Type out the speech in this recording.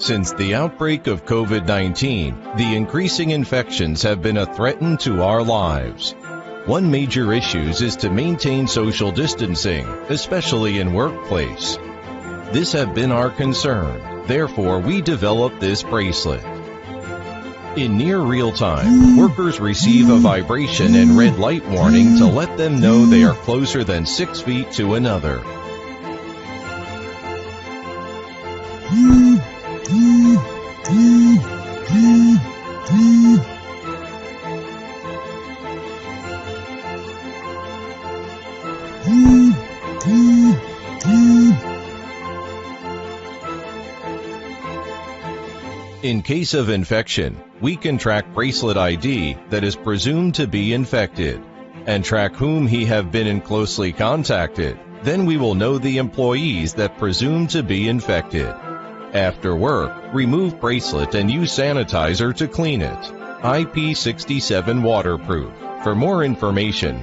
Since the outbreak of COVID-19, the increasing infections have been a threat to our lives. One major issue is to maintain social distancing, especially in workplace. This has been our concern. Therefore, we developed this bracelet. In near real time, workers receive a vibration and red light warning to let them know they are closer than 6 feet to another. In case of infection, we can track bracelet ID that is presumed to be infected and track whom he have been in closely contacted. Then we will know the employees that presume to be infected. After work, remove bracelet and use sanitizer to clean it. IP67 waterproof. For more information,